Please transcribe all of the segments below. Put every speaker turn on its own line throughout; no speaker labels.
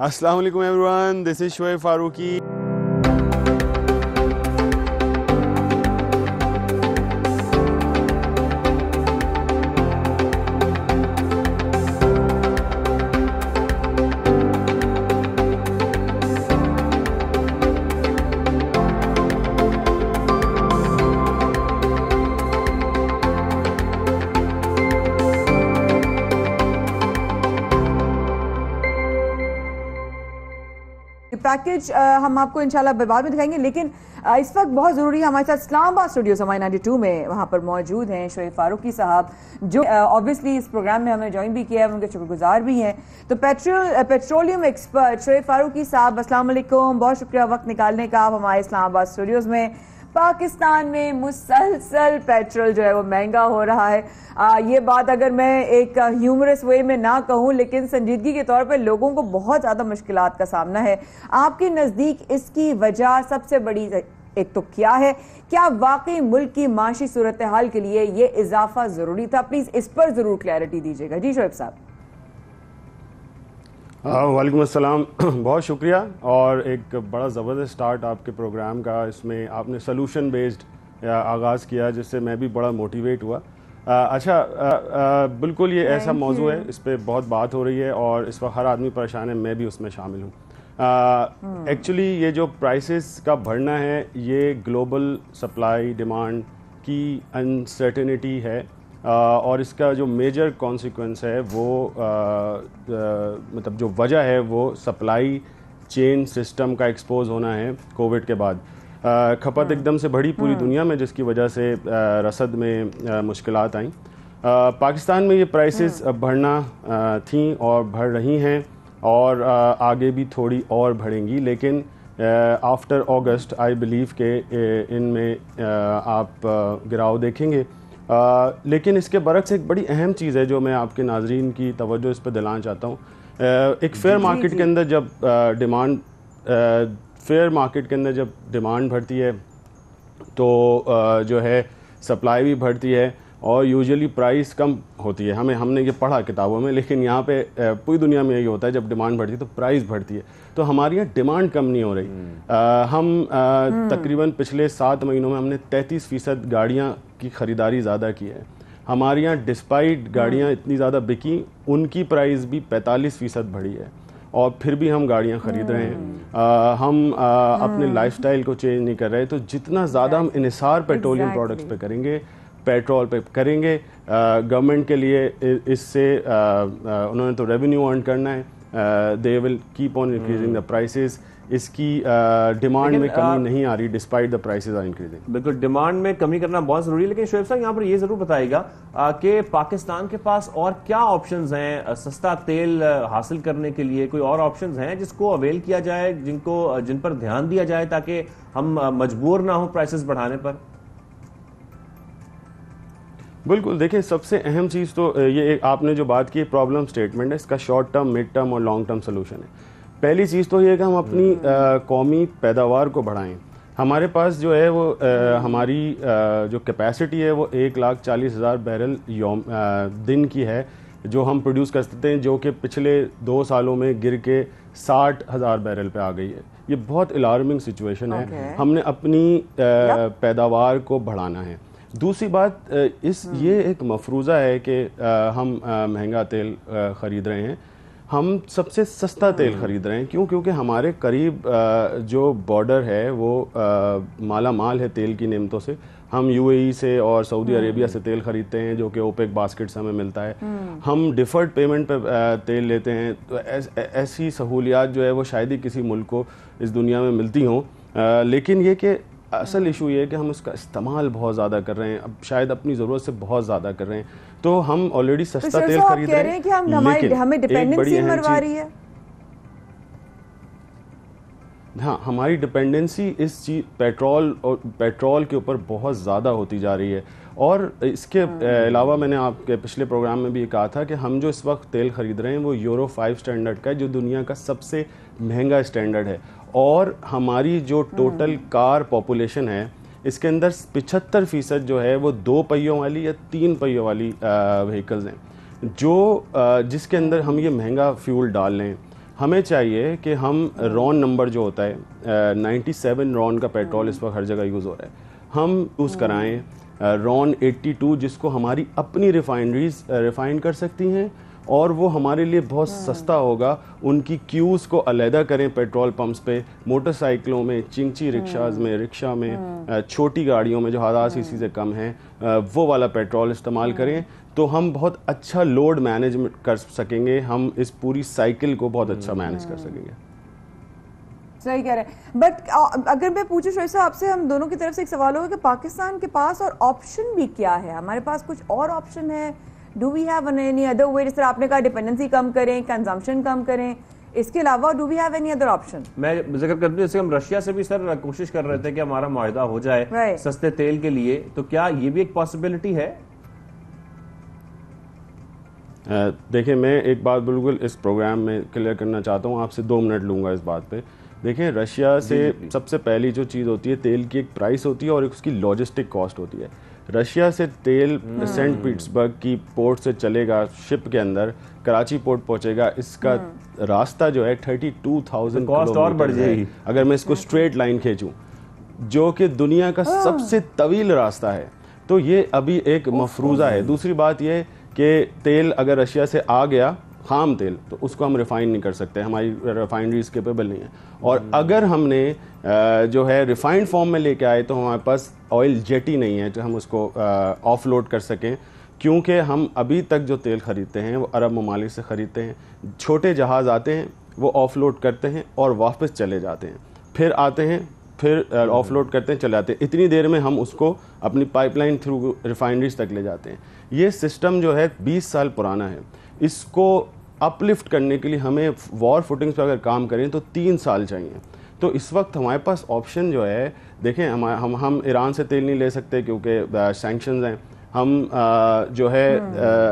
अस्सलाम वालेकुम everyone, this is Shoaib Farooqui.
Package हम आपको इंशाल्लाह बाद में दिखाएंगे, लेकिन इस वक्त बहुत ज़रूरी है हमारे साथ इस्लामाबाद स्टूडियोज हमारे 92 में वहाँ पर मौजूद हैं शोएब फारूकी साहब, जो ऑब्वियसली इस प्रोग्राम में हमें ज्वाइन भी किया है, उनके शुक्रगुजार भी हैं। तो पेट्रोलियम एक्सपर्ट शोएब फारूकी साहब, अस्सलाम वालेकुम, बहुत शुक्रिया वक्त निकालने का। आप हमारे इस्लामाबाद स्टूडियोज़ में। पाकिस्तान में मुसलसल पेट्रोल जो है वो महंगा हो रहा है। ये बात अगर मैं एक ह्यूमरस वे में ना कहूँ, लेकिन संजीदगी के तौर पे लोगों को बहुत ज़्यादा मुश्किलात का सामना है। आपके नज़दीक इसकी वजह सबसे बड़ी एक तो क्या है? क्या वाकई मुल्क की माशी सूरत हाल के लिए ये इजाफा ज़रूरी था? प्लीज़ इस पर ज़रूर क्लैरिटी दीजिएगा। जी शोएब साहब।
वालेकुम अस्सलाम, बहुत शुक्रिया। और एक बड़ा ज़बरदस्त स्टार्ट आपके प्रोग्राम का, इसमें आपने सॉल्यूशन बेस्ड आगाज़ किया, जिससे मैं भी बड़ा मोटिवेट हुआ। बिल्कुल ये ऐसा मौजू है, इस पर बहुत बात हो रही है और इस वक्त हर आदमी परेशान है, मैं भी उसमें शामिल हूँ। एक्चुअली ये जो प्राइसेस का बढ़ना है, ये ग्लोबल सप्लाई डिमांड की अनसर्टेनिटी है, और इसका जो मेजर कॉन्सिक्वेंस है वो मतलब जो वजह है वो सप्लाई चेन सिस्टम का एक्सपोज होना है कोविड के बाद। खपत एकदम से बढ़ी पूरी दुनिया में, जिसकी वजह से रसद में मुश्किलात आई। पाकिस्तान में ये प्राइसेस बढ़ना थी और बढ़ रही हैं, और आगे भी थोड़ी और बढ़ेंगी, लेकिन आफ्टर अगस्त आई बिलीव के इनमें आप गिराव देखेंगे। लेकिन इसके बरक्स एक बड़ी अहम चीज़ है जो मैं आपके नाजरीन की तवज्जो इस पर दिलाना चाहता हूँ। एक फेयर मार्केट के अंदर जब डिमांड बढ़ती है तो जो है सप्लाई भी बढ़ती है, और यूजुअली प्राइस कम होती है। हमने ये पढ़ा किताबों में, लेकिन यहाँ पे पूरी दुनिया में यही होता है, जब डिमांड बढ़ती है तो प्राइस बढ़ती है। तो हमारे यहाँ डिमांड कम नहीं हो रही। हम तकरीबन पिछले 7 महीनों में हमने 33% गाड़ियाँ की ख़रीदारी ज़्यादा की है। हमारे यहाँ डिस्पाइट गाड़ियाँ इतनी ज़्यादा बिकी, उनकी प्राइस भी 45% बढ़ी है, और फिर भी हम गाड़ियाँ ख़रीद रहे हैं। हम अपने लाइफस्टाइल को चेंज नहीं कर रहे। तो जितना ज़्यादा हम इन्हिसार पेट्रोलियम प्रोडक्ट्स पे करेंगे, पेट्रोल पे करेंगे, गवर्नमेंट के लिए इससे उन्होंने तो रेवेन्यू अर्न करना है, they will keep on increasing the prices. इसकी डिमांड में कमी नहीं आ रही despite the prices are increasing.
बिल्कुल, डिमांड में कमी करना बहुत जरूरी है। लेकिन शोएब साहब यहाँ पर ये जरूर बताइएगा कि पाकिस्तान के पास और क्या ऑप्शंस हैं सस्ता तेल हासिल करने के लिए? कोई और ऑप्शंस हैं जिसको अवेल किया जाए, जिन पर ध्यान दिया जाए, ताकि हम मजबूर ना हो प्राइसेस बढ़ाने पर?
बिल्कुल, देखिए सबसे अहम चीज़ तो ये आपने जो बात की प्रॉब्लम स्टेटमेंट है, इसका शॉर्ट टर्म, मिड टर्म और लॉन्ग टर्म सोल्यूशन है। पहली चीज़ तो ये है कि हम अपनी कौमी पैदावार को बढ़ाएं। हमारे पास जो है वो हमारी जो कैपेसिटी है वो 1,40,000 बैरल दिन की है, जो हम प्रोड्यूस कर सकते हैं, जो कि पिछले 2 सालों में गिर के 60,000 बैरल पे आ गई है। ये बहुत अलार्मिंग सिचुएशन है। हमने अपनी पैदावार को बढ़ाना है। दूसरी बात, ये एक मफरूज़ा है कि हम महंगा तेल ख़रीद रहे हैं। हम सबसे सस्ता तेल ख़रीद रहे हैं। क्यों? क्योंकि हमारे करीब जो बॉर्डर है वो माला माल है तेल की नेमतों से। हम यूएई से और सऊदी अरेबिया से तेल ख़रीदते हैं, जो कि ओपेक बास्केट से हमें मिलता है। हम डिफ़र्ड पेमेंट पे तेल लेते हैं। तो ऐसी सहूलियात जो है वो शायद ही किसी मुल्क को इस दुनिया में मिलती हों। लेकिन ये कि असल इशू ये है कि हम उसका इस्तेमाल बहुत ज़्यादा कर रहे हैं, अब शायद अपनी ज़रूरत से बहुत ज़्यादा कर रहे हैं। तो हम ऑलरेडी सस्ता तेल खरीद रहे हैं,
कि हमें डिपेंडेंसी मरवा रही है।
हाँ, हमारी डिपेंडेंसी इस चीज़ पेट्रोल के ऊपर बहुत ज़्यादा होती जा रही है। और इसके अलावा मैंने आपके पिछले प्रोग्राम में भी कहा था कि हम जो इस वक्त तेल ख़रीद रहे हैं वो यूरो 5 स्टैंडर्ड का है, जो दुनिया का सबसे महंगा स्टैंडर्ड है। और हमारी जो टोटल कार पॉपुलेशन है, इसके अंदर 75% जो है वो 2 पहियों वाली या 3 पहियों वाली व्हीकल्स हैं, जो जिसके अंदर हम ये महंगा फ्यूल डाल लें। हमें चाहिए कि हम रॉन नंबर जो होता है 97 रॉन का पेट्रोल इस वक्त हर जगह यूज़ हो रहा है, हम यूज़ कराएं रॉन 82 जिसको हमारी अपनी रिफाइनरीज रिफाइन कर सकती हैं और वो हमारे लिए बहुत सस्ता होगा। उनकी क्यूज़ को अलहदा करें पेट्रोल पंप्स पे, मोटरसाइकिलों में, चिंची रिक्शाज में, रिक्शा में, छोटी गाड़ियों में जो 1000 सीसी से कम है, वो वाला पेट्रोल इस्तेमाल करें, तो हम बहुत अच्छा लोड मैनेजमेंट कर सकेंगे, हम इस पूरी साइकिल को बहुत अच्छा मैनेज कर सकेंगे।
सही कह रहे हैं। बट अगर मैं पूछूं शोएब साहब आपसे, हम दोनों की तरफ से एक सवाल होगा कि पाकिस्तान के पास और ऑप्शन भी क्या है, हमारे पास कुछ और ऑप्शन है? Do we have any other way? जिस तरह आपने कहा डिपेंडेंसी कम करें, कंजम्पशन कम करें, इसके अलावा do we have any other option?
मैं जिक्र करता हूं जैसे हम रशिया से भी सर कोशिश कर रहे थे कि हमारा मुआहदा हो जाए सस्ते तेल के लिए, तो क्या ये भी एक पॉसिबिलिटी है?
देखिए, मैं एक बात बिल्कुल इस प्रोग्राम में क्लियर करना चाहता हूँ, आपसे 2 मिनट लूँगा इस बात पे। देखिए, रशिया से सबसे पहली जो चीज़ होती है, तेल की एक प्राइस होती है और एक उसकी लॉजिस्टिक कॉस्ट होती है। रशिया से तेल सेंट पीटर्सबर्ग की पोर्ट से चलेगा शिप के अंदर, कराची पोर्ट पहुंचेगा, इसका रास्ता जो है 32,000
कॉस्ट और बढ़ जाएगी
अगर मैं इसको स्ट्रेट लाइन खींचूं, जो कि दुनिया का सबसे तवील रास्ता है। तो ये अभी एक मफरूज़ा है। दूसरी बात ये कि तेल अगर रशिया से आ गया, खाम तेल, तो उसको हम रिफ़ाइन नहीं कर सकते, हमारी रिफाइनरीज केपेबल नहीं है। और अगर हमने जो है रिफाइंड फॉर्म में लेके आए तो हमारे पास ऑयल जेटी नहीं है जो हम उसको ऑफलोड कर सकें, क्योंकि हम अभी तक जो तेल ख़रीदते हैं वो अरब ममालिक से ख़रीदते हैं। छोटे जहाज़ आते हैं, वो ऑफलोड करते हैं और वापस चले जाते हैं, फिर आते हैं, फिर ऑफलोड करते हैं, चले जाते हैं। इतनी देर में हम उसको अपनी पाइपलाइन थ्रू रिफाइनरीज तक ले जाते हैं। ये सिस्टम जो है 20 साल पुराना है। इसको अपलिफ्ट करने के लिए हमें वॉर फुटिंग्स पर अगर काम करें तो 3 साल चाहिए। तो इस वक्त हमारे पास ऑप्शन जो है, देखें, हम ईरान से तेल नहीं ले सकते क्योंकि सैंक्शंस हैं। हम जो है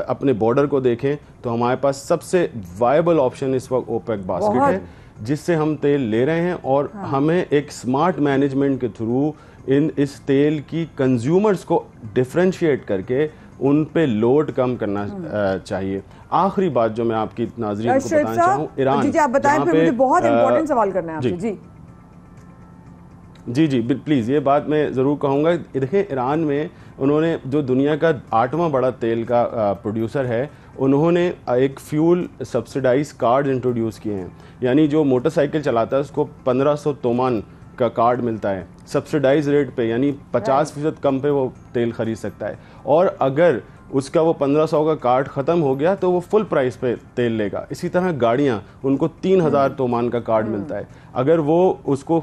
अपने बॉर्डर को देखें तो हमारे पास सबसे वायबल ऑप्शन इस वक्त ओपेक बास्केट है, जिससे हम तेल ले रहे हैं। और हमें एक स्मार्ट मैनेजमेंट के थ्रू इस तेल की कंज्यूमर्स को डिफ्रेंशिएट करके उन पे लोड कम करना चाहिए। आखिरी बात जो मैं आपकी नाज़रीन को बताना चाहूँ, ईरान,
जी आप बताएं, फिर मुझे बहुत इंपॉर्टेंट सवाल करना है आपसे।
जी प्लीज़, ये बात मैं ज़रूर कहूँगा। देखिए, ईरान में उन्होंने, जो दुनिया का 8वां बड़ा तेल का प्रोड्यूसर है, उन्होंने एक फ्यूल सब्सिडाइज कार्ड इंट्रोड्यूस किए हैं। यानी जो मोटरसाइकिल चलाता है उसको 1500 तोमान का कार्ड मिलता है सब्सिडाइज रेट पे, यानी 50% कम पे वो तेल खरीद सकता है। और अगर उसका वो 1500 का कार्ड ख़त्म हो गया तो वो फुल प्राइस पे तेल लेगा। इसी तरह गाड़ियाँ, उनको 3000 तोमान का कार्ड मिलता है। अगर वो उसको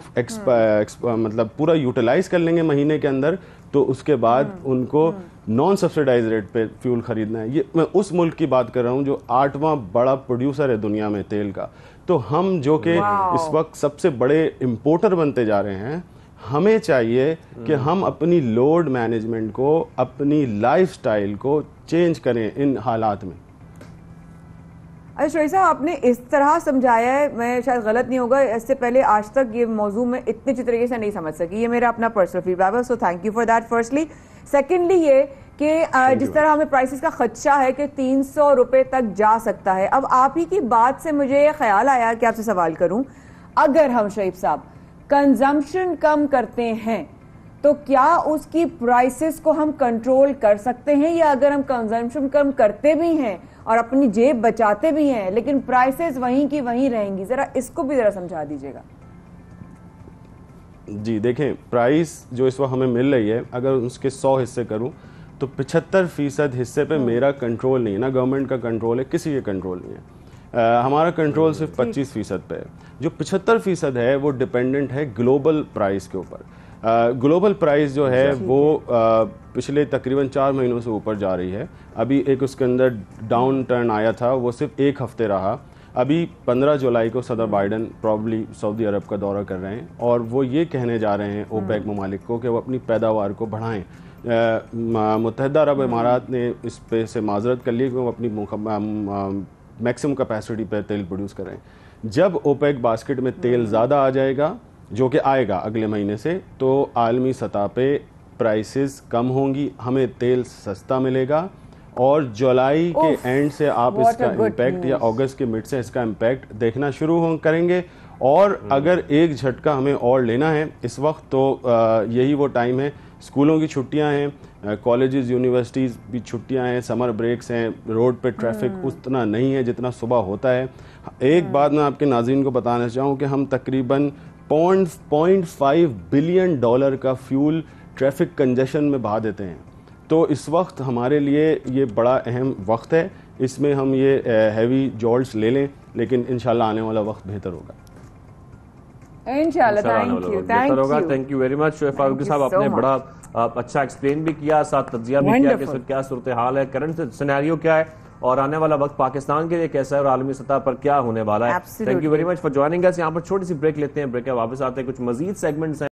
मतलब पूरा यूटिलाइज कर लेंगे महीने के अंदर, तो उसके बाद उनको नॉन सब्सिडाइज रेट पे फ्यूल खरीदना है। ये मैं उस मुल्क की बात कर रहा हूँ जो 8वां बड़ा प्रोड्यूसर है दुनिया में तेल का। तो हम जो कि इस वक्त सबसे बड़े इम्पोर्टर बनते जा रहे हैं, हमें चाहिए कि हम अपनी लोड मैनेजमेंट को, अपनी लाइफस्टाइल को चेंज करें इन हालात में।
अच्छा शोएब साहब, आपने इस तरह समझाया है, मैं शायद गलत नहीं होगा, इससे पहले आज तक ये मौजू में इतने अच्छी तरीके से नहीं समझ सकी। ये मेरा अपना पर्सनल फीडबैक है, so thank you for that firstly. Secondly ये कि जिस तरह हमें प्राइसेस का खदशा है कि 300 रुपए तक जा सकता है। अब आप ही की बात से मुझे ये ख्याल आया कि आपसे सवाल करूं, अगर हम शोएब साहब कंजम्पशन कम करते हैं तो क्या उसकी प्राइसेस को हम कंट्रोल कर सकते हैं, या अगर हम कंजम्पशन कम करते भी हैं और अपनी जेब बचाते भी हैं लेकिन प्राइसेस वहीं की वहीं रहेंगी? जरा इसको भी जरा समझा दीजिएगा।
जी देखें, प्राइस जो इस वक्त हमें मिल रही है, अगर उसके 100 हिस्से करूं तो 75% हिस्से पे मेरा कंट्रोल नहीं है, ना गवर्नमेंट का कंट्रोल है, किसी का कंट्रोल नहीं है। हमारा कंट्रोल सिर्फ 25% पे है। जो 75% है वो डिपेंडेंट है ग्लोबल प्राइस के ऊपर। ग्लोबल प्राइस जो है वो पिछले तकरीबन 4 महीनों से ऊपर जा रही है। अभी एक उसके अंदर डाउन टर्न आया था, वो सिर्फ 1 हफ्ते रहा। अभी 15 जुलाई को सदर बाइडन प्रॉब्ली सऊदी अरब का दौरा कर रहे हैं और वो ये कहने जा रहे हैं ओपेक ममालिक को कि वो अपनी पैदावार को बढ़ाएं। मुत्तहिदा अरब इमारात ने इस पे से माजरत कर ली कि वो अपनी मैक्सिमम कैपेसिटी पर तेल प्रोड्यूस करें। जब ओपेक बास्केट में तेल ज़्यादा आ जाएगा, जो कि आएगा अगले महीने से, तो आलमी सतह पे प्राइसेस कम होंगी, हमें तेल सस्ता मिलेगा और जुलाई के
उफ,
एंड से आप
what a
इसका
good
इम्पैक्ट या
news.
अगस्त के मिड से इसका इम्पैक्ट देखना शुरू करेंगे। और अगर एक झटका हमें और लेना है इस वक्त तो यही वो टाइम है, स्कूलों की छुट्टियां हैं, कॉलेजेस यूनिवर्सिटीज़ भी छुट्टियां हैं, समर ब्रेक्स हैं, रोड पे ट्रैफिक उतना नहीं है जितना सुबह होता है। एक बात मैं आपके नाज़रीन को बताना चाहूँ कि हम तकरीबन $0.5 बिलियन का फ्यूल ट्रैफिक कंजेशन में बहा देते हैं। तो इस वक्त हमारे लिए ये बड़ा अहम वक्त है, इसमें हम ये हैवी जॉल्ट्स ले लें, लेकिन इंशाल्लाह आने वाला वक्त बेहतर होगा।
इंशाल्लाह।
Thank you very much Shoaib Farooqui साहब, आपने बड़ा अच्छा एक्सप्लेन भी किया, साथ तज्जिया भी किया कि इस वक्त क्या सूरत हाल है, करंट सिनेरियो क्या है और आने वाला वक्त पाकिस्तान के लिए कैसा है और आलमी सतह पर क्या होने वाला है। Thank you very much for joining us. यहाँ पर छोटी सी ब्रेक लेते हैं, ब्रेक के वापस आते हैं, कुछ मजीद सेगमेंट्स हैं।